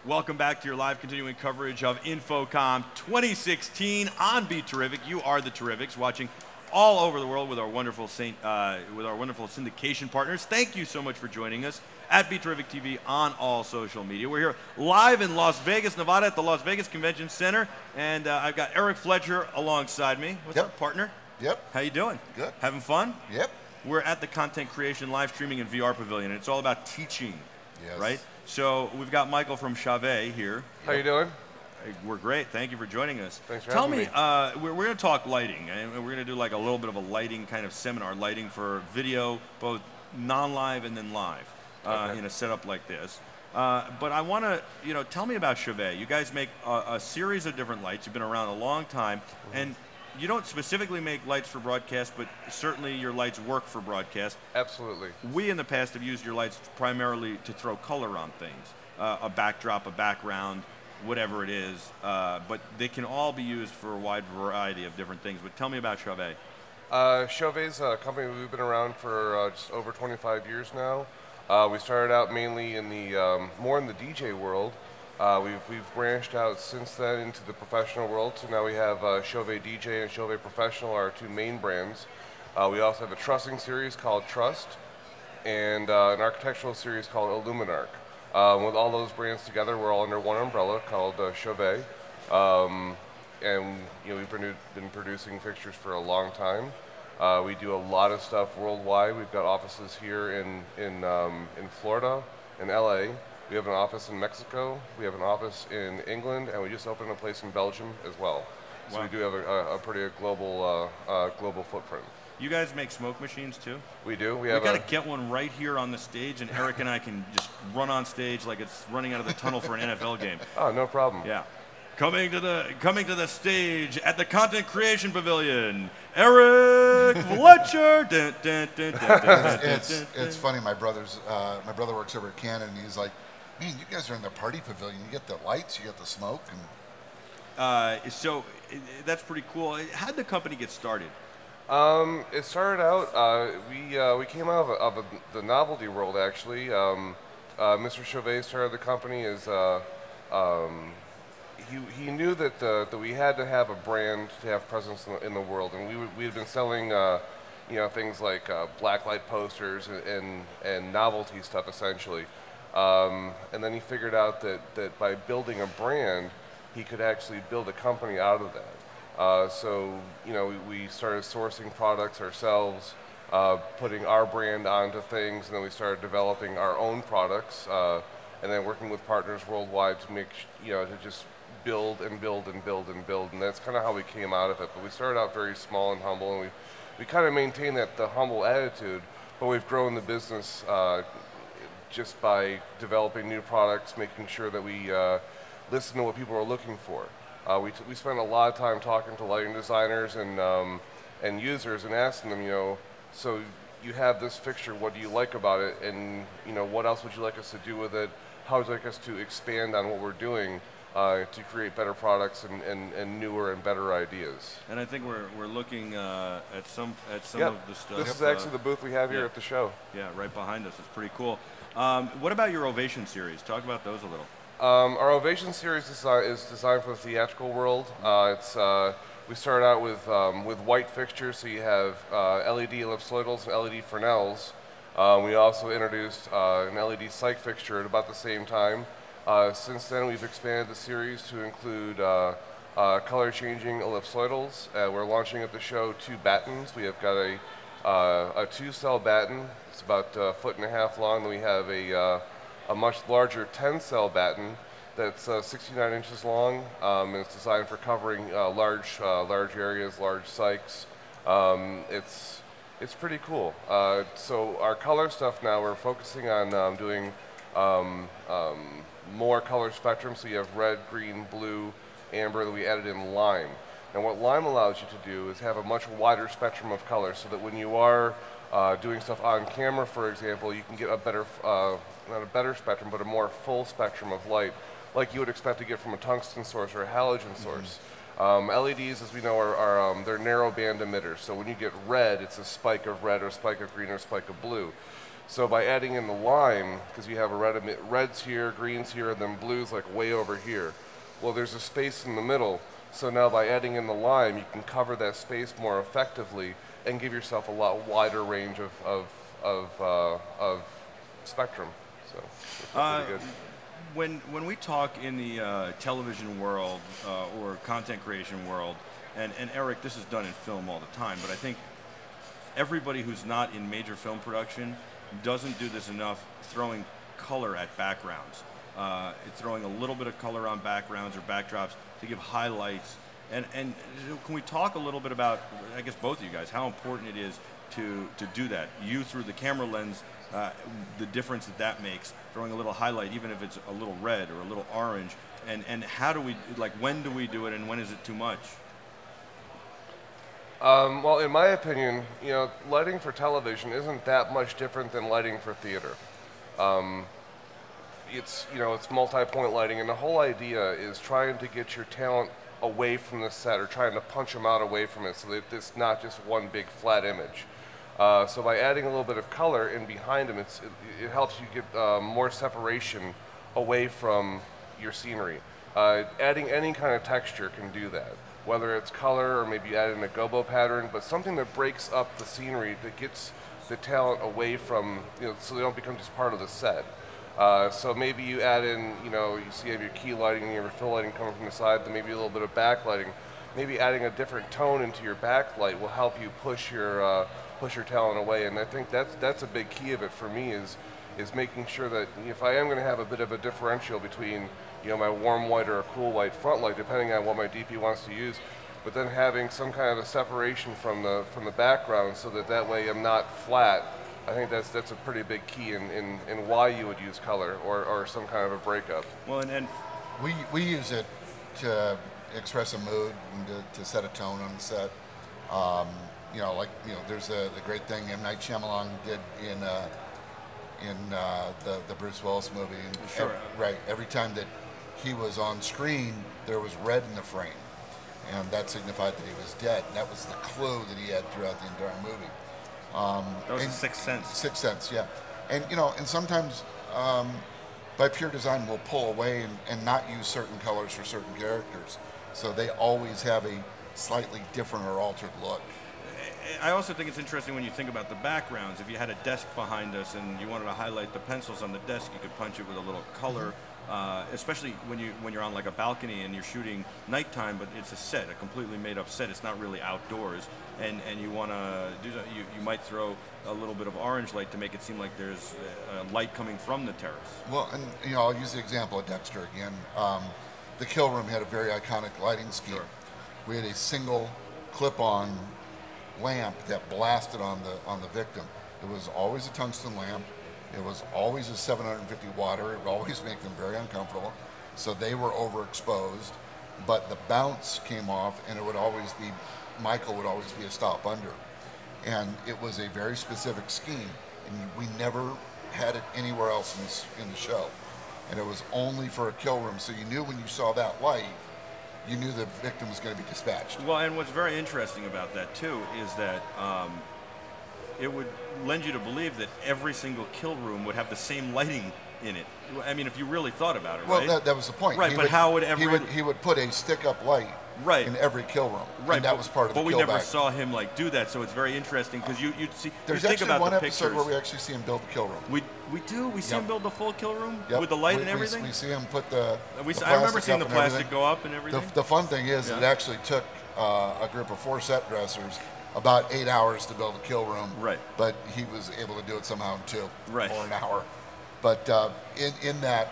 Welcome back to your live continuing coverage of InfoComm 2016 on BeTerrific. You are the Terrifics, watching all over the world with our wonderful syndication partners. Thank you so much for joining us at BeTerrific TV on all social media. We're here live in Las Vegas, Nevada at the Las Vegas Convention Center, and I've got Eric Fletcher alongside me. What's up, partner? Yep. How you doing? Good. Having fun? Yep. We're at the Content Creation Live Streaming and VR Pavilion, and it's all about teaching, right? So we've got Michael from Chauvet here. How you doing? We're great. Thank you for joining us. Thanks for having me. We're going to talk lighting, and we're going to do like a little bit of a lighting kind of seminar, lighting for video, both non-live and then live, in a setup like this. But I want to, tell me about Chauvet. You guys make a series of different lights. You've been around a long time, and you don't specifically make lights for broadcast, but certainly your lights work for broadcast. Absolutely. We in the past have used your lights primarily to throw color on things, a backdrop, a background, whatever it is, but they can all be used for a wide variety of different things. But tell me about Chauvet. Chauvet's a company we've been around for just over 25 years now. We started out mainly in the more in the DJ world. We've branched out since then into the professional world, so now we have Chauvet DJ and Chauvet Professional, our two main brands. We also have a trussing series called Trust, and an architectural series called Illuminarch. With all those brands together, we're all under one umbrella called Chauvet, and we've been producing fixtures for a long time. We do a lot of stuff worldwide. We've got offices here in Florida, in LA. We have an office in Mexico, we have an office in England, and we just opened a place in Belgium as well. So we do have a pretty global footprint. You guys make smoke machines too? We do. We got to get one right here on the stage, and Eric and I can just run on stage like it's running out of the tunnel for an NFL game. Oh, no problem. Yeah. Coming to the stage at the Content Creation Pavilion, Eric Fletcher. It's funny. My brother works over at Canon, and he's like, "Man, you guys are in the party pavilion. You get the lights, you get the smoke." And so that's pretty cool. How did the company get started? It started out. We came out of the novelty world actually. Mr. Chauvet started the company as. He knew that we had to have a brand to have presence in the world, and we had been selling, things like blacklight posters and novelty stuff essentially. And then he figured out that by building a brand, he could actually build a company out of that. So we started sourcing products ourselves, putting our brand onto things, and then we started developing our own products, and then working with partners worldwide to make to just build and build and build and build, and that's kind of how we came out of it. But we started out very small and humble, and we kind of maintained the humble attitude, but we've grown the business just by developing new products, making sure that we listen to what people are looking for. We spend a lot of time talking to lighting designers and users and asking them, so you have this fixture, what do you like about it, and what else would you like us to do with it? How would you like us to expand on what we're doing? To create better products and newer and better ideas. And I think we're looking at some of the stuff. This is actually the booth we have here at the show. Yeah, right behind us. It's pretty cool. What about your Ovation series? Talk about those a little. Our Ovation series is designed for the theatrical world. We started out with white fixtures, so you have LED ellipsoidals and LED Fresnels. We also introduced an LED cyc fixture at about the same time. Since then, we've expanded the series to include color-changing ellipsoidals. We're launching at the show 2 battens. We have got a 2-cell batten. It's about 1.5 feet long. Then we have a much larger 10-cell batten that's 69 inches long. And it's designed for covering large areas, large cycs. It's pretty cool. So our color stuff now, we're focusing on doing more color spectrum, so you have red, green, blue, amber, that we added in lime. And what lime allows you to do is have a much wider spectrum of color, so that when you are doing stuff on camera, for example, you can get a better, not a better spectrum, but a more full spectrum of light, like you would expect to get from a tungsten source or a halogen source. LEDs, as we know, are they're narrow band emitters, so when you get red, it's a spike of red or a spike of green or a spike of blue. So by adding in the lime, because you have a reds here, greens here, and then blues like way over here. Well, there's a space in the middle. So now by adding in the lime, you can cover that space more effectively and give yourself a lot wider range of spectrum. So it's pretty good. When we talk in the television world or content creation world, and Eric, this is done in film all the time, but I think everybody who's not in major film production doesn't do this enough, throwing color at backgrounds. It's throwing a little bit of color on backgrounds or backdrops to give highlights. And can we talk a little bit about, I guess both of you guys, how important it is to do that? You through the camera lens, the difference that makes, throwing a little highlight, even if it's a little red or a little orange, and how do we, like, when do we do it and when is it too much? Well, in my opinion, lighting for television isn't that much different than lighting for theater. It's multi-point lighting, and the whole idea is trying to get your talent away from the set, or trying to punch them out away from it, so that it's not just one big flat image. So by adding a little bit of color in behind them, it helps you get more separation away from your scenery. Adding any kind of texture can do that, whether it's color or maybe you add in a gobo pattern, but something that breaks up the scenery, that gets the talent away from, so they don't become just part of the set. So maybe you add in, you see you have your key lighting and you have your fill lighting coming from the side, then maybe a little bit of backlighting. Maybe adding a different tone into your backlight will help you push your talent away. And I think that's a big key of it for me, is making sure that if I am going to have a bit of a differential between, my warm white or a cool white front light, depending on what my DP wants to use, but then having some kind of a separation from the background, so that way I'm not flat. I think that's a pretty big key in why you would use color or some kind of a breakup. Well, and we use it to express a mood and to set a tone on the set. There's the great thing M. Night Shyamalan did in the Bruce Willis movie. And sure. Every time that he was on screen, there was red in the frame, and that signified that he was dead. And that was the clue that he had throughout the entire movie. That was a Sixth Sense. Sixth Sense, yeah. And and sometimes by pure design we'll pull away and not use certain colors for certain characters, so they always have a slightly different or altered look. I also think it's interesting when you think about the backgrounds. If you had a desk behind us and you wanted to highlight the pencils on the desk, you could punch it with a little color. Especially when you're on like a balcony and you're shooting nighttime, but it's a set, a completely made up set. It's not really outdoors, and you want to do that. You might throw a little bit of orange light to make it seem like there's light coming from the terrace. Well, and I'll use the example of Dexter again. The kill room had a very iconic lighting scheme. Sure. We had a single clip-on lamp that blasted on the victim. It was always a tungsten lamp. It was always a 750 watter. It would always make them very uncomfortable. So they were overexposed, but the bounce came off, and it would always be, Michael would always be a stop under. And it was a very specific scheme, and we never had it anywhere else in the show. And it was only for a kill room, so you knew when you saw that light, you knew the victim was going to be dispatched. Well, and what's very interesting about that, too, is that it would lend you to believe that every single kill room would have the same lighting in it. I mean, if you really thought about it, right? Well, that was the point. Right, how would he would put a stick-up light in every kill room, and that was part of the kill But we never bag. saw him do that, so it's very interesting because you'd see. There's you think actually about one the episode pictures. where we actually see him build the kill room. We do. We see him build the full kill room with the light and everything. We see him put the. I remember seeing the plastic go up and everything. The fun thing is, it actually took a group of 4 set dressers about 8 hours to build a kill room. Right. But he was able to do it somehow in 2 right. or an hour. But in that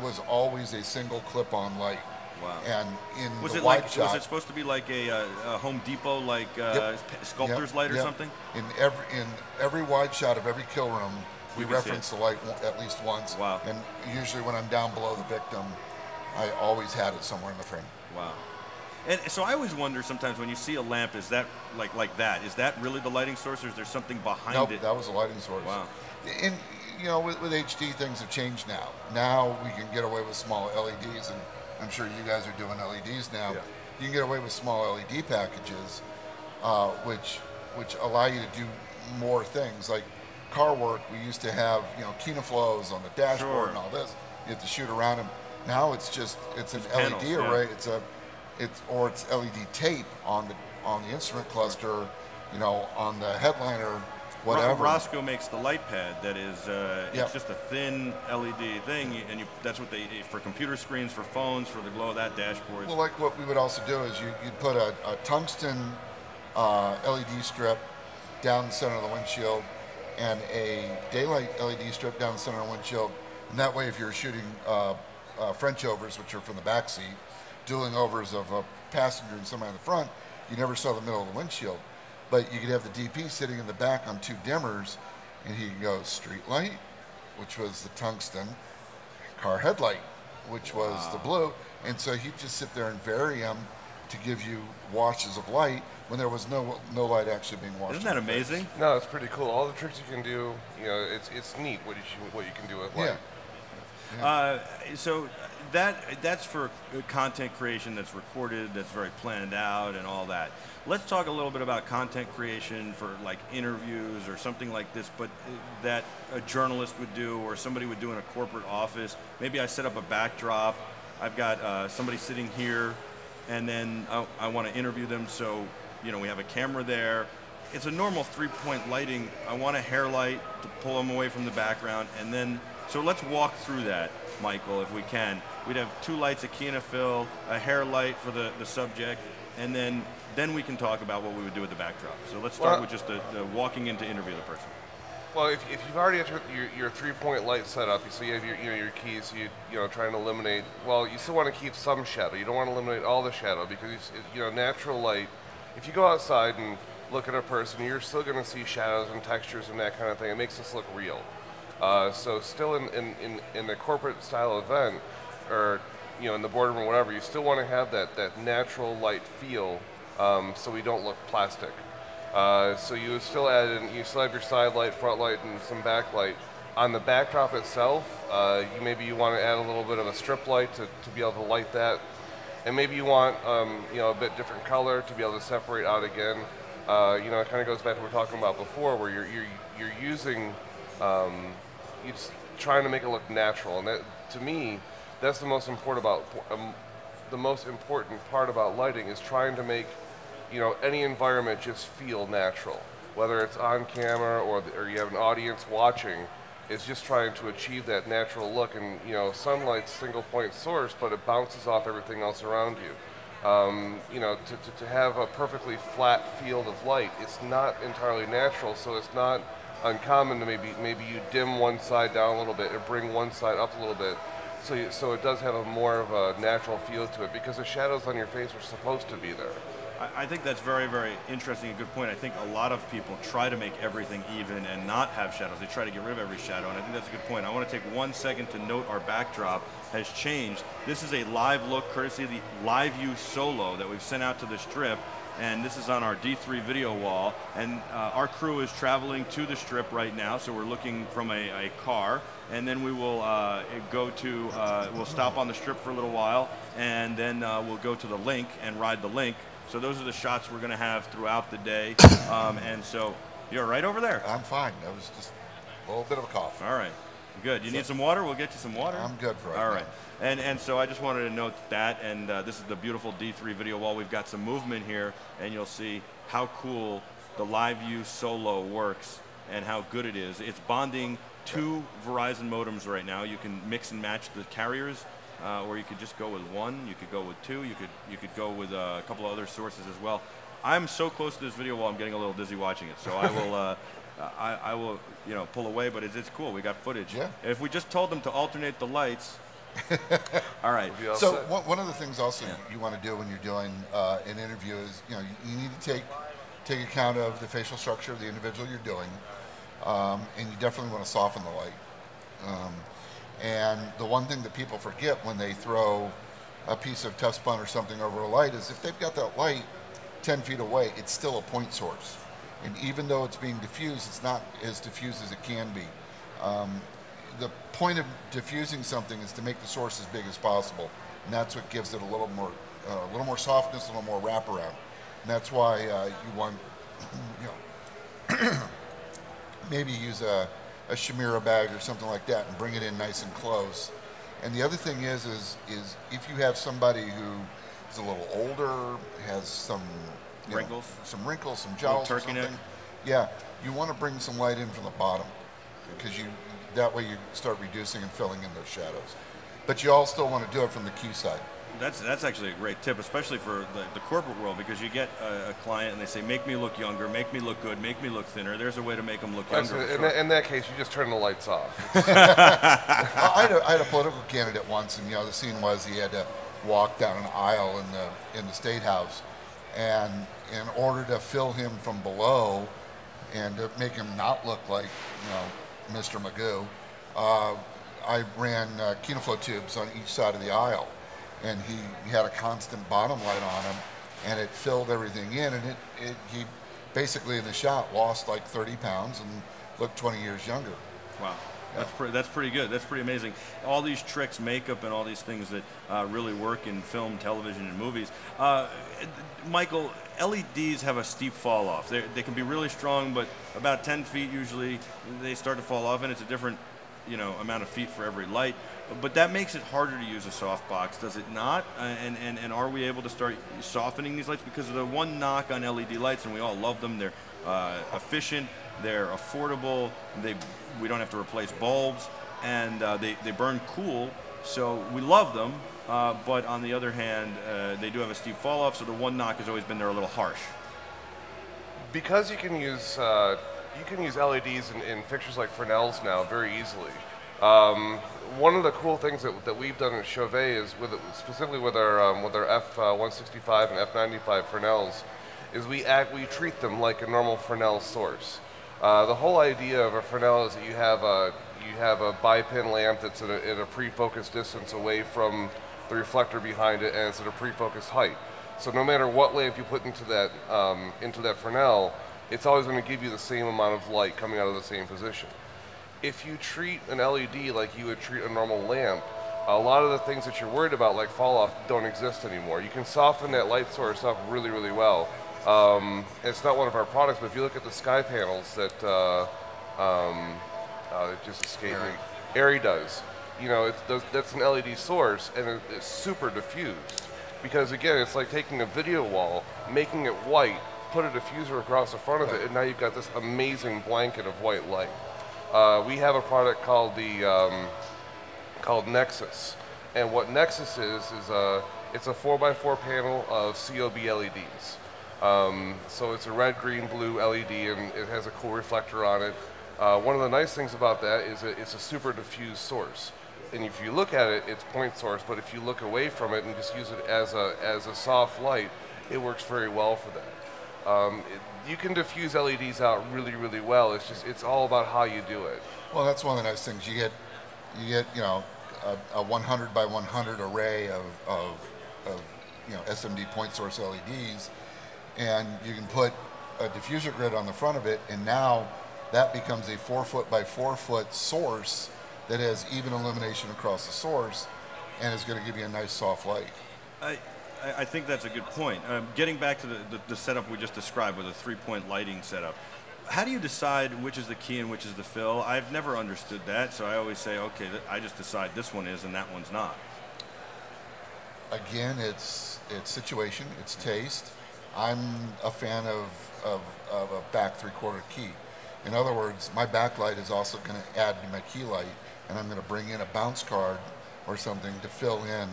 was always a single clip-on light. Wow. And in was the it wide shot, was it supposed to be like a Home Depot sculptor's light or something? In every wide shot of every kill room, we reference the light at least once. Wow. And usually when I'm down below the victim, I always had it somewhere in the frame. Wow. And so I always wonder sometimes when you see a lamp, is that like that? Is that really the lighting source, or is there something behind it? Nope, that was the lighting source. Wow. And with HD, things have changed now. Now we can get away with small LEDs, and I'm sure you guys are doing LEDs now. Yeah. You can get away with small LED packages, which allow you to do more things. Like car work, we used to have, you know, Kinoflows on the dashboard Sure. and all this. You have to shoot around them. Now it's just, it's an panels, LED array. It's LED tape on the instrument cluster, you know, on the headliner, whatever. Roscoe makes the light pad that is, Yep. it's just a thin LED thing, and that's what they, for computer screens, for phones, for the glow of that dashboard. Well, like what we would also do is you'd put a tungsten LED strip down the center of the windshield and a daylight LED strip down the center of the windshield. And that way, if you're shooting French overs, which are from the back seat, dueling overs of a passenger and somebody in the front, you never saw the middle of the windshield. But you could have the DP sitting in the back on 2 dimmers, and he could go street light, which was the tungsten, car headlight, which was the blue. And so he'd just sit there and vary them to give you washes of light when there was no light actually being washed. Isn't that in the face. amazing? No, it's pretty cool. All the tricks you can do, you know, it's neat what you can do with light. So that's for content creation that's recorded, that's very planned out and all that. Let's talk a little bit about content creation for like interviews or something like this, but that a journalist would do or somebody would do in a corporate office. Maybe I set up a backdrop. I've got somebody sitting here, and then I want to interview them, so you know we have a camera there. It's a normal 3-point lighting. I want a hair light to pull them away from the background, and then so let's walk through that, Michael, if we can. We'd have 2 lights, a key and a fill, a hair light for the subject, and then we can talk about what we would do with the backdrop. So let's start with just the walking in to interview the person. Well, if you've already got your 3-point light set up, so you have your keys, you know, trying to eliminate. Well, you still want to keep some shadow. You don't want to eliminate all the shadow because you know, natural light. If you go outside and look at a person, you're still going to see shadows and textures and that kind of thing. It makes this look real. So still in a corporate style event, or you know, in the boardroom or whatever, you still want to have that natural light feel, so we don't look plastic. So you would still add in, you still have your side light, front light, and some backlight. On the backdrop itself, maybe you want to add a little bit of a strip light to be able to light that, and maybe you want you know, a bit different color to be able to separate out again. You know, it kind of goes back to what we were talking about before, where you're using you're just trying to make it look natural, and that, to me, that's the most important part about lighting is trying to make, you know, any environment just feel natural. Whether it's on camera or you have an audience watching, it's just trying to achieve that natural look. And you know, sunlight's single point source, but it bounces off everything else around you. You know, to have a perfectly flat field of light, it's not entirely natural, so it's not uncommon to maybe you dim one side down a little bit or bring one side up a little bit, so it does have a more of a natural feel to it because the shadows on your face are supposed to be there. I think that's very, very interesting and good point. I think a lot of people try to make everything even and not have shadows. They try to get rid of every shadow, and I think that's a good point. I want to take 1 second to note our backdrop has changed. This is a live look courtesy of the Live View Solo that we've sent out to the Strip, and this is on our D3 video wall, and our crew is traveling to the Strip right now, so we're looking from a car, and then we will we'll stop on the Strip for a little while, and then we'll go to the link and ride the link. So those are the shots we're going to have throughout the day. And so you're right over there. I'm fine. That was just a little bit of a cough. All right. Good. You need some water? We'll get you some water. I'm good for right All now. right. And so I just wanted to note that. And this is the beautiful D3 video wall. We've got some movement here, and you'll see how cool the Live View Solo works and how good it is. It's bonding 2 Verizon modems right now. You can mix and match the carriers. Or you could just go with 1. You could go with 2. You could go with a couple of other sources as well. I'm so close to this video wall, I'm getting a little dizzy watching it. So I will pull away. But it's cool. We got footage. Yeah. If we just told them to alternate the lights. All right. So one of the things also you want to do when you're doing an interview is you need to take account of the facial structure of the individual you're doing, and you definitely want to soften the light. And the one thing that people forget when they throw a piece of tough spun or something over a light is if they've got that light 10 feet away, it's still a point source. And even though it's being diffused, it's not as diffused as it can be. The point of diffusing something is to make the source as big as possible. And that's what gives it a little more softness, a little more wraparound. And that's why you want, maybe use a Chimera bag or something like that and bring it in nice and close. And the other thing is if you have somebody who is a little older, has some wrinkles, some jowls or something, yeah, you want to bring some light in from the bottom, because that way you start reducing and filling in those shadows. But you all still want to do it from the key side. That's actually a great tip, especially for the corporate world, because you get a client and they say, make me look younger, make me look good, make me look thinner. There's a way to make them look younger. In that case, you just turn the lights off. I had a political candidate once, and the scene was he had to walk down an aisle in the State House, and in order to fill him from below and to make him not look like Mr. Magoo, I ran Kinoflow tubes on each side of the aisle. And he had a constant bottom light on him, and it filled everything in, and he basically in the shot lost like 30 pounds and looked 20 years younger. Wow. That's pretty good. That's pretty amazing. All these tricks, makeup, and all these things that really work in film, television, and movies. Michael, LEDs have a steep fall off. They can be really strong, but about 10 feet usually they start to fall off, and it's a different amount of feet for every light. But that makes it harder to use a softbox, does it not? And are we able to start softening these lights? Because the one knock on LED lights, and we all love them, they're efficient, they're affordable, we don't have to replace bulbs, and they burn cool, so we love them. But on the other hand, they do have a steep fall off, so the one knock has always been there a little harsh. Because you can use LEDs in fixtures like Fresnels now very easily. One of the cool things that we've done at Chauvet is specifically with our F165 and F95 Fresnels, is we treat them like a normal Fresnel source. The whole idea of a Fresnel is that you have a bipin lamp that's at a pre-focused distance away from the reflector behind it, and it's at a pre-focused height. So no matter what lamp you put into that Fresnel, it's always going to give you the same amount of light coming out of the same position. If you treat an LED like you would treat a normal lamp, a lot of the things that you're worried about, like fall off, don't exist anymore. You can soften that light source up really, really well. It's not one of our products, but if you look at the sky panels that it just escaped me, Airy does. That's an LED source, and it's super diffused. Because again, it's like taking a video wall, making it white, put a diffuser across the front of it, and now you've got this amazing blanket of white light. We have a product called called Nexus, and what Nexus is it's a 4x4 panel of COB LEDs. So it's a red, green, blue LED, and it has a cool reflector on it. One of the nice things about that is it's a super diffused source. And if you look at it, it's point source, but if you look away from it and just use it as a soft light, it works very well for that. You can diffuse LEDs out really, really well. It's all about how you do it. Well, that's one of the nice things. You get a 100 by 100 array of SMD point source LEDs, and you can put a diffuser grid on the front of it, and now that becomes a 4 foot by 4 foot source that has even illumination across the source, and is going to give you a nice soft light. I think that's a good point. Getting back to the setup we just described with a 3-point lighting setup, how do you decide which is the key and which is the fill? I've never understood that, so I always say, okay, I just decide this one is and that one's not. Again, it's situation, it's taste. I'm a fan of a back 3/4 key. In other words, my backlight is also going to add to my key light, and I'm going to bring in a bounce card or something to fill in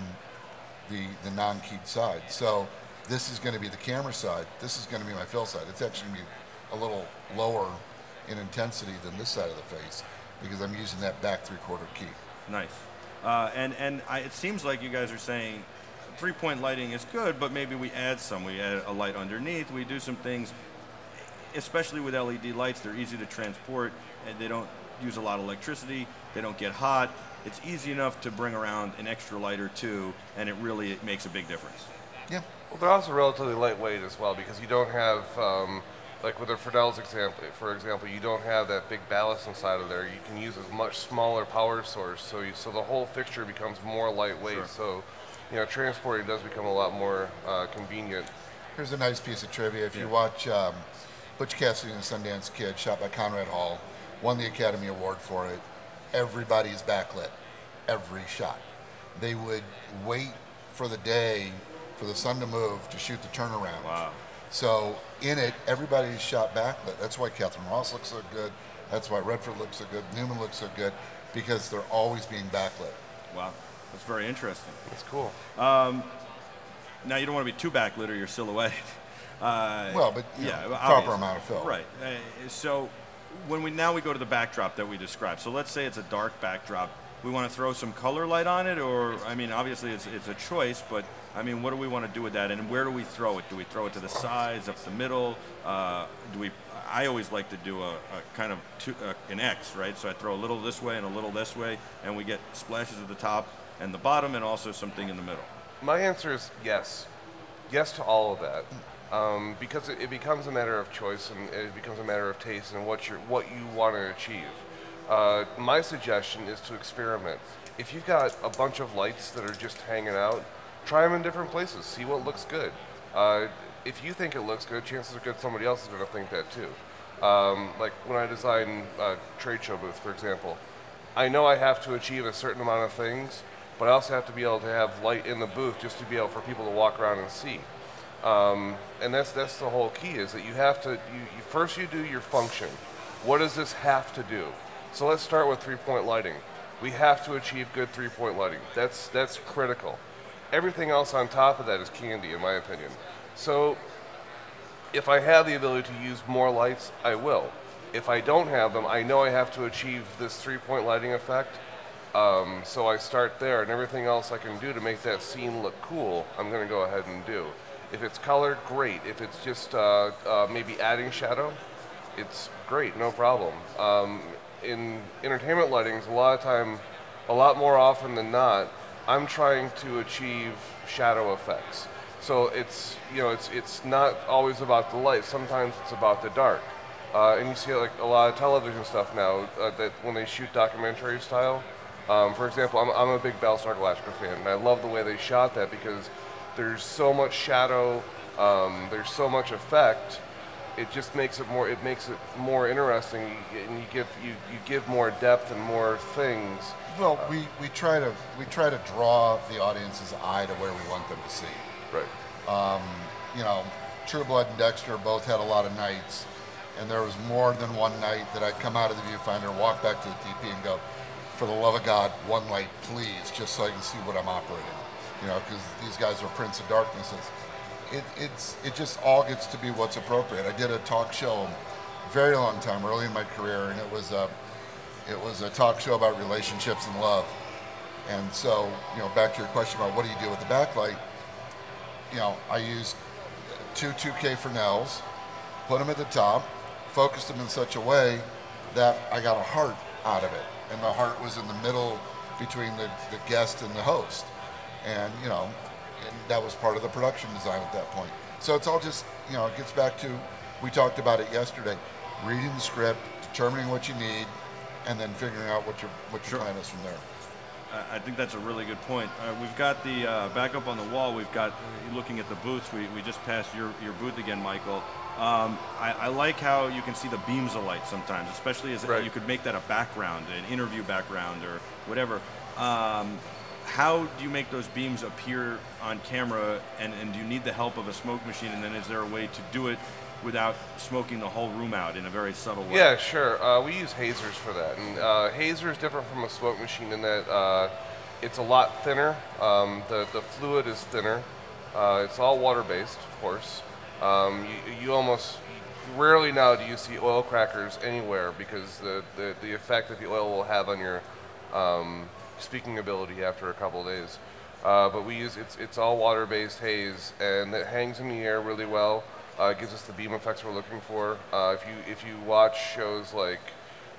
the non-keyed side. So this is going to be the camera side. This is going to be my fill side. It's actually going to be a little lower in intensity than this side of the face because I'm using that back 3/4 key. Nice. It seems like you guys are saying 3-point lighting is good, but maybe we add some. We add a light underneath. We do some things, especially with LED lights. They're easy to transport, and they don't use a lot of electricity. They don't get hot. It's easy enough to bring around an extra light or two, and it makes a big difference. Yeah. Well, they're also relatively lightweight as well because you don't have, like with the Fresnel's example, for example, you don't have that big ballast inside of there. You can use a much smaller power source, so the whole fixture becomes more lightweight. Sure. So, transporting does become a lot more convenient. Here's a nice piece of trivia. If you watch Butch Cassidy and the Sundance Kid, shot by Conrad Hall, won the Academy Award for it. Everybody's backlit, every shot. They would wait for the day for the sun to move to shoot the turnaround. Wow. So in it, everybody's shot backlit. That's why Catherine Ross looks so good. That's why Redford looks so good. Newman looks so good, because they're always being backlit. Wow, that's very interesting. That's cool. Now you don't want to be too backlit or you're silhouetted. Well, but yeah, proper obviously. amount of film. Right. So when we go to the backdrop that we described. So let's say it's a dark backdrop. We want to throw some color light on it, or I mean, obviously it's a choice, but I mean, what do we want to do with that, and where do we throw it? Do we throw it to the sides, up the middle? I always like to do a kind of an X, right? So I throw a little this way and a little this way, and we get splashes at the top and the bottom, and also something in the middle. My answer is yes. Yes to all of that. Because it becomes a matter of choice, and it becomes a matter of taste and what you want to achieve. My suggestion is to experiment. If you've got a bunch of lights that are just hanging out, try them in different places. See what looks good. If you think it looks good, chances are good somebody else is going to think that too. Like when I design a trade show booth, for example, I know I have to achieve a certain amount of things, but I also have to be able to have light in the booth just to be able for people to walk around and see. And that's the whole key, is that you have to, first you do your function. What does this have to do? So let's start with 3-point lighting. We have to achieve good 3-point lighting. That's critical. Everything else on top of that is candy, in my opinion. So if I have the ability to use more lights, I will. If I don't have them, I know I have to achieve this 3-point lighting effect. So I start there, and everything else I can do to make that scene look cool, I'm going to go ahead and do. If it's colored, great. If it's just maybe adding shadow, it's great, no problem. In entertainment lightings, a lot more often than not, I'm trying to achieve shadow effects. So it's not always about the light. Sometimes it's about the dark. And you see like a lot of television stuff now that when they shoot documentary style. For example, I'm a big Battlestar Galactica fan, and I love the way they shot that because there's so much shadow, there's so much effect. It just makes it more interesting, and you give more depth and more things. Well, we try to draw the audience's eye to where we want them to see. Right. True Blood and Dexter both had a lot of nights, and there was more than one night that I'd come out of the viewfinder, walk back to the DP, and go, for the love of God, one light, please, just so I can see what I'm operating. Because these guys are Prince of Darknesses. It just all gets to be what's appropriate. I did a talk show a very long time, early in my career, and it was a talk show about relationships and love. And so, back to your question about what do you do with the backlight, I used two 2K Fresnels, put them at the top, focused them in such a way that I got a heart out of it. And the heart was in the middle between the guest and the host. And, and that was part of the production design at that point. So it's all just, it gets back to, we talked about it yesterday, reading the script, determining what you need, and then figuring out what your plan is from there. I think that's a really good point. We've got the back up on the wall. We've got looking at the booths. We just passed your booth again, Michael. I like how you can see the beams of light sometimes, especially as right. You could make that a background, an interview background or whatever. How do you make those beams appear on camera, and do you need the help of a smoke machine, and then is there a way to do it without smoking the whole room out in a very subtle way? Yeah, sure. We use Hazers for that. And Hazer is different from a smoke machine in that it's a lot thinner. The fluid is thinner. It's all water-based, of course. You almost rarely now do you see oil crackers anywhere because the effect that the oil will have on your speaking ability after a couple of days. But we use it's all water-based haze, and it hangs in the air really well. It gives us the beam effects we're looking for. If you watch shows like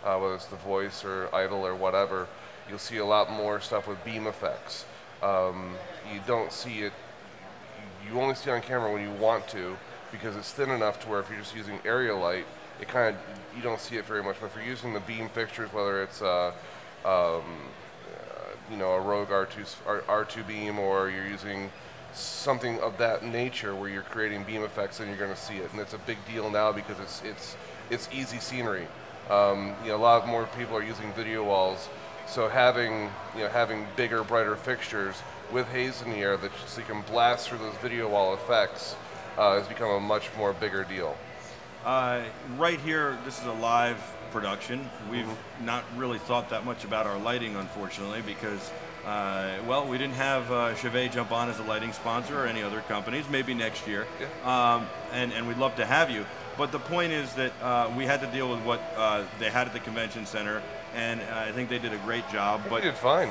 whether it's The Voice or Idol or whatever, you'll see a lot more stuff with beam effects. You don't see it. You only see it on camera when you want to, because it's thin enough to where if you're just using area light, you don't see it very much. But if you're using the beam fixtures, whether it's a Rogue R2 beam, or you're using something of that nature where you're creating beam effects, then you're going to see it. And it's a big deal now because it's easy scenery. A lot more people are using video walls, so having bigger, brighter fixtures with haze in the air so you can blast through those video wall effects has become a much more bigger deal. Right here, this is a live production. We've not really thought that much about our lighting, unfortunately, because, well, we didn't have Chauvet jump on as a lighting sponsor or any other companies. Maybe next year. Yeah. And we'd love to have you. But the point is that we had to deal with what they had at the convention center, and I think they did a great job. But they did fine.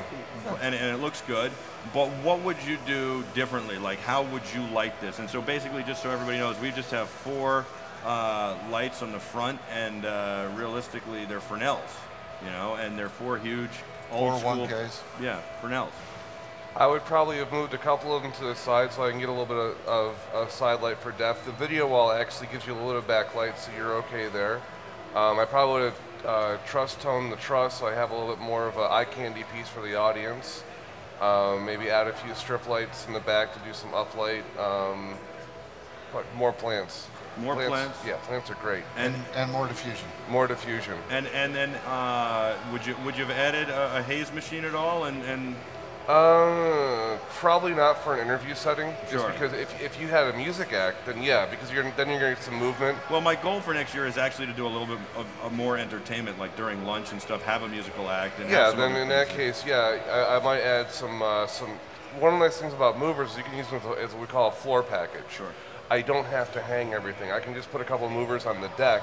And it looks good. But what would you do differently? Like, how would you light this? And so basically, just so everybody knows, we just have 4 lights on the front, and realistically, they're Fresnels, and they're 4 huge old school. 1Ks. Yeah, Fresnels. I would probably have moved a couple of them to the side so I can get a little bit of side light for depth. The video wall actually gives you a little bit of backlight, so you're okay there. I probably would have truss-toned the truss so I have a little bit more of an eye candy piece for the audience. Maybe add a few strip lights in the back to do some uplight. More plants. More plants? Yeah, plants are great. And more diffusion. More diffusion. And then would you have added a haze machine at all? And probably not for an interview setting. Sure. Just because if you had a music act, then yeah, because then you're going to get some movement. Well, my goal for next year is actually to do a little bit of more entertainment, like during lunch and stuff. Have a musical act. And yeah, then in that case, yeah, I might add some. One of the nice things about movers is you can use them as what we call a floor package. Sure. I don't have to hang everything. I can just put a couple of movers on the deck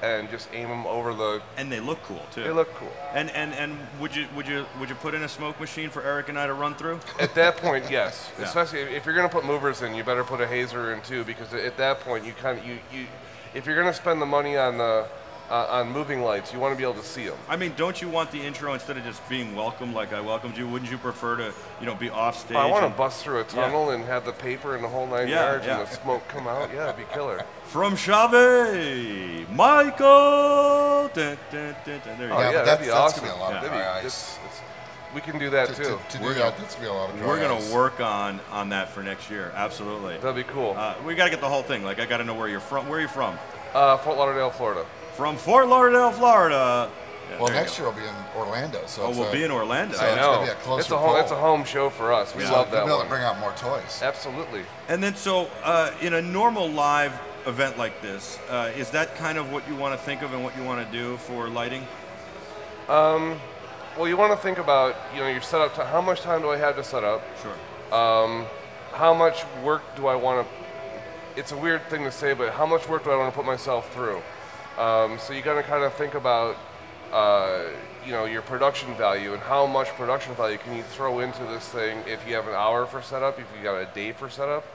and just aim them over the. And they look cool too. They look cool. And would you put in a smoke machine for Eric and I to run through? At that point, yes. Yeah. Especially if you're going to put movers in, you better put a hazer in too, because at that point you if you're going to spend the money on moving lights, you want to be able to see them. I mean, don't you want the intro, instead of just being welcome like I welcomed you, wouldn't you prefer to, be off stage? I want to bust through a tunnel and have the paper and the whole 9 yards and the smoke come out. Yeah, it'd be killer. From Chauvet, Michael. Dun, dun, dun, dun. There you go. Yeah, that'd be awesome. That's gonna be a lot of dry ice. We can do that too. To do that, that's gonna be a lot of dry We're going ice. to work on that for next year. Absolutely. That'd be cool. We got to get the whole thing. Like, I got to know where you're from. Where are you from? Fort Lauderdale, Florida. From Fort Lauderdale, Florida. Yeah, Well, next year we'll be in Orlando. So we'll be in Orlando. So I it's know. gonna be a closer It's a home show for us. We love that We'll be able one. to bring out more toys. Absolutely. And then, so in a normal live event like this, is that kind of what you want to think of and what you want to do for lighting? Well, you want to think about your setup. How much time do I have to set up? Sure. How much work do I want to? It's a weird thing to say, but how much work do I want to put myself through? So you got to kind of think about your production value and how much production value can you throw into this thing if you have an hour for setup, if you got a day for setup.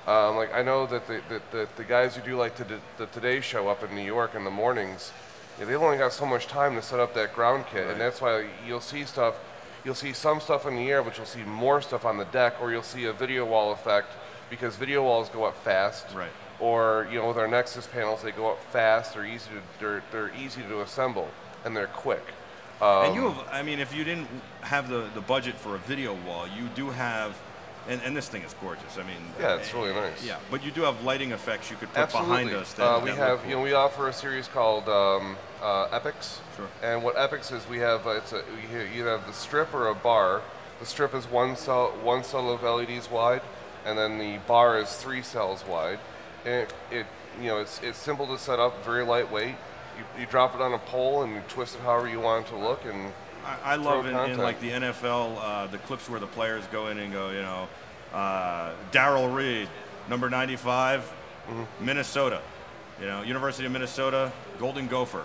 Like I know that the guys who do like the Today Show up in New York in the mornings, they've only got so much time to set up that ground kit, Right. and that's why you'll see some stuff in the air, but you'll see more stuff on the deck, or you'll see a video wall effect because video walls go up fast. Right. Or with our Nexus panels, they go up fast. They're easy to assemble, and they're quick. And you have, I mean, if you didn't have the budget for a video wall, you do have, and this thing is gorgeous. I mean, Yeah, it's really nice. Yeah, but you do have lighting effects you could put Absolutely. behind us. That We that have, look cool. we offer a series called Epics. Sure. And what Epics is, we have you have the strip or a bar. The strip is one cell of LEDs wide, and then the bar is 3 cells wide. And it's simple to set up, very lightweight. You drop it on a pole and you twist it however you want it to look. And I love in content. like the NFL the clips where the players go in and go, Darryl Reed, number 95, Minnesota, University of Minnesota, Golden Gopher,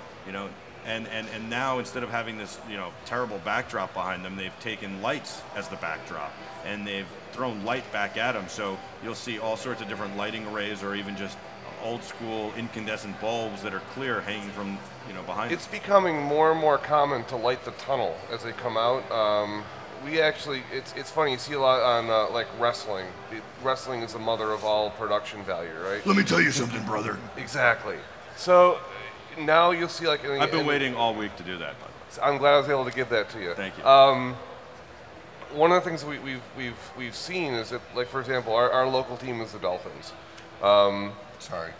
and now instead of having this terrible backdrop behind them, they've taken lights as the backdrop and they've thrown light back at them. So you'll see all sorts of different lighting arrays or even just old school incandescent bulbs that are clear hanging from behind. it's becoming more and more common to light the tunnel as they come out. We actually, it's funny, you see a lot on like wrestling. Wrestling is the mother of all production value, right? Let me tell you something, brother. Exactly. So now you'll see like. I've been waiting all week to do that, by the way. I'm glad I was able to give that to you. Thank you. One of the things we've seen is that, like for example, our local team is the Dolphins. Sorry.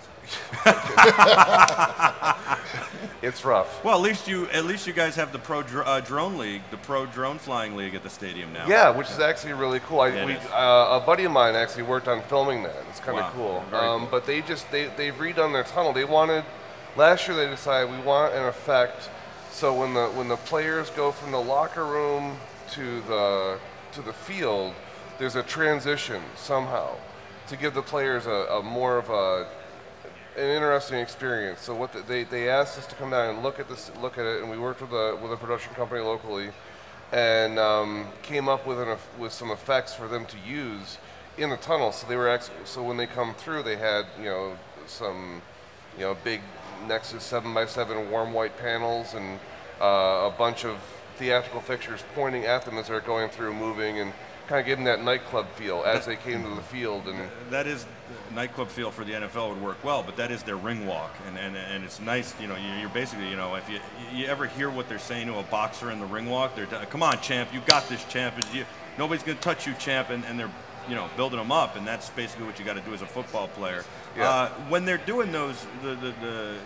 It's rough. Well, at least you guys have the drone league, the pro drone flying league at the stadium now. Yeah, which is actually really cool. A buddy of mine actually worked on filming that. It's kind of cool. Cool. But they've redone their tunnel. They wanted last year. They decided we want an effect. So when the players go from the locker room to the field, there's a transition somehow to give the players a more of an interesting experience. So what they asked us to come down and look at it, and we worked with a production company locally, and came up with some effects for them to use in the tunnel. So they were so when they come through, they had some big Nexus 7x7 warm white panels and a bunch of theatrical fixtures pointing at them as they're going through, moving, and kind of giving that nightclub feel as they came to the field. And that is nightclub feel for the NFL would work well, but that is their ring walk, and it's nice. You're basically, if you ever hear what they're saying to a boxer in the ring walk, they're come on, champ, you got this, champ. Nobody's gonna touch you, champ, and they're building them up, and that's basically what you got to do as a football player. Yeah. When they're doing those the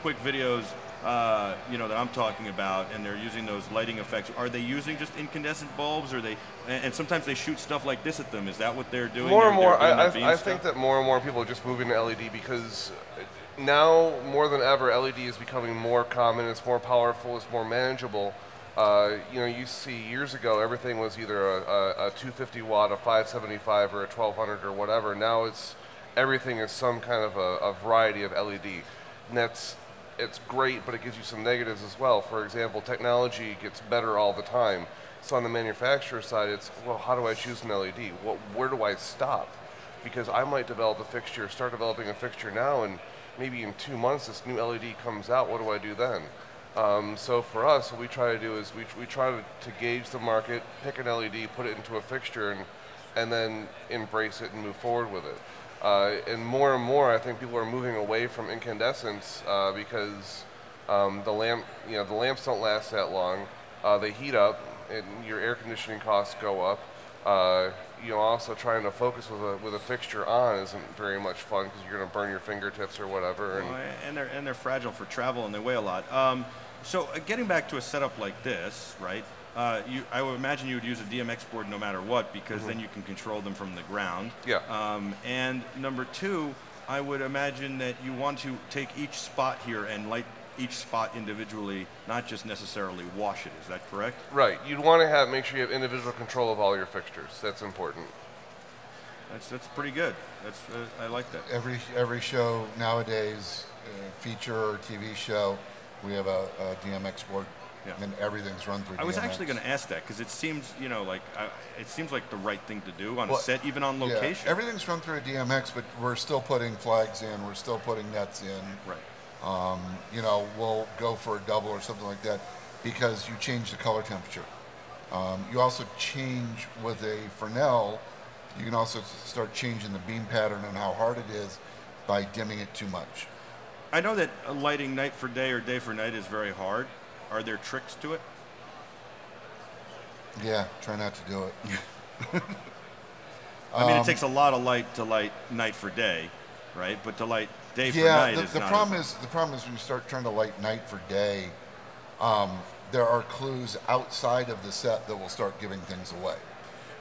quick videos, that I'm talking about, and they're using those lighting effects, are they using just incandescent bulbs, or and sometimes they shoot stuff like this at them? Is that what they're doing? More and more, I think that more and more people are just moving to LED because now more than ever, LED is becoming more common. It's more powerful. It's more manageable. You see years ago everything was either a 250 watt, a 575, or a 1200 or whatever. Now everything is some kind of a variety of LED, and it's great, but it gives you some negatives as well. For example, technology gets better all the time. So on the manufacturer side, it's, well, how do I choose an LED? Where do I stop? Because I might start developing a fixture now, and maybe in 2 months this new LED comes out. What do I do then? So for us, what we try to do is we try to gauge the market, pick an LED, put it into a fixture, and then embrace it and move forward with it. And more, I think people are moving away from incandescents because the lamps don't last that long. They heat up, and your air conditioning costs go up. Also trying to focus with a fixture on isn't very much fun because you're going to burn your fingertips or whatever. And they're fragile for travel, and they weigh a lot. So getting back to a setup like this, right? I would imagine you would use a DMX board no matter what, because then you can control them from the ground. Yeah. And number two, I would imagine that you want to take each spot here and light each spot individually, not just necessarily wash it. Is that correct? Right. You'd want to make sure you have individual control of all your fixtures. That's important. That's pretty good. I like that. Every show nowadays, feature or TV show, we have a DMX board. Yeah. And everything's run through DMX. I was actually going to ask that because it seems, it seems like the right thing to do on a set, even on location. Yeah, everything's run through a DMX, but we're still putting flags in. We're still putting nets in. Right. We'll go for a double or something like that because you change the color temperature. You also change with a Fresnel. You can also start changing the beam pattern and how hard it is by dimming it too much. I know that lighting night for day or day for night is very hard. Are there tricks to it? Yeah, try not to do it. I mean, it takes a lot of light to light night for day, right? But to light day for night is the problem is when you start trying to light night for day, there are clues outside of the set that will start giving things away.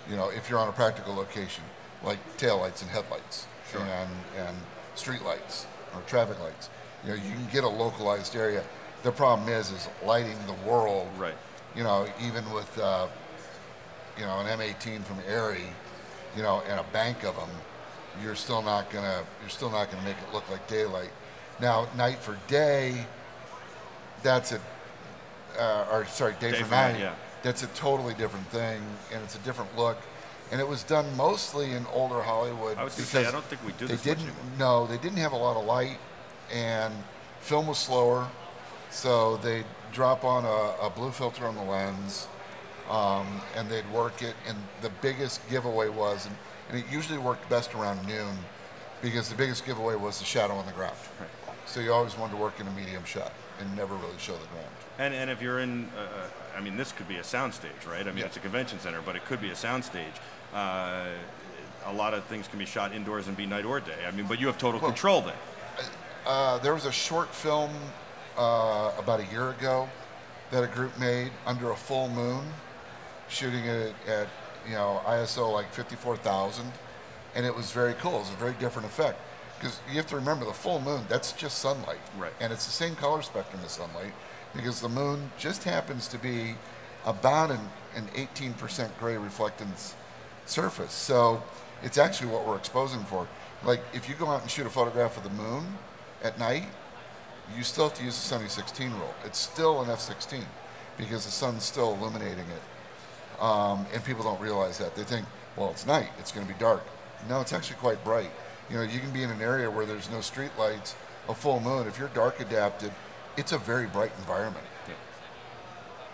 If you're on a practical location, like taillights and headlights, sure, and street lights or traffic lights, you can get a localized area. The problem is lighting the world. Right. Even with an M18 from Erie, and a bank of them, you're still not gonna make it look like daylight. Now, night for day, day for night. Yeah. That's a totally different thing, and it's a different look. And it was done mostly in older Hollywood. I was going to say, I don't think we do this much anymore. No, they didn't have a lot of light, and film was slower. So they'd drop on a blue filter on the lens, and they'd work it. And the biggest giveaway was, and it usually worked best around noon, because the biggest giveaway was the shadow on the ground. Right. So you always wanted to work in a medium shot and never really show the ground. And if you're in, this could be a soundstage, right? It's a convention center, but it could be a soundstage. A lot of things can be shot indoors and be night or day. But you have total control then. There was a short film about a year ago that a group made under a full moon, shooting it at ISO like 54,000, and it was very cool. It was a very different effect because you have to remember the full moon, that's just sunlight, right? And it's the same color spectrum as sunlight because the moon just happens to be about an 18% gray reflectance surface. So it's actually what we're exposing for. Like if you go out and shoot a photograph of the moon at night, you still have to use the Sunny 16 rule. It's still an f/16 because the sun's still illuminating it. And people don't realize that. They think, well, it's night, it's going to be dark. No, it's actually quite bright. You can be in an area where there's no street lights, a full moon. If you're dark adapted, it's a very bright environment. Yeah.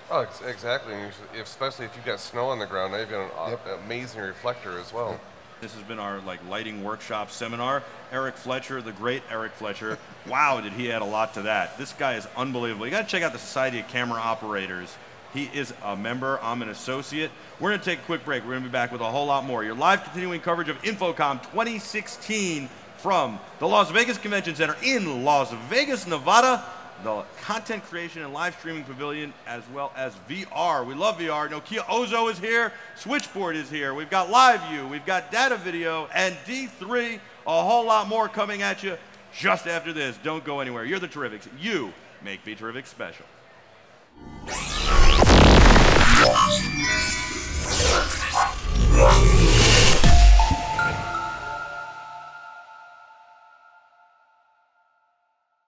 Oh, exactly. And especially if you've got snow on the ground, now you've got an amazing reflector as well. This has been our lighting workshop seminar. Eric Fletcher, the great Eric Fletcher. Wow, did he add a lot to that. This guy is unbelievable. You got to check out the Society of Camera Operators. He is a member. I'm an associate. We're going to take a quick break. We're going to be back with a whole lot more. Your live continuing coverage of InfoComm 2016 from the Las Vegas Convention Center in Las Vegas, Nevada. The content creation and live streaming pavilion, as well as VR. We love VR. Nokia Ozo is here. Switchboard is here. We've got live view. We've got data video and D3. A whole lot more coming at you just after this. Don't go anywhere. You're the Terrifics. You make BeTerrific special.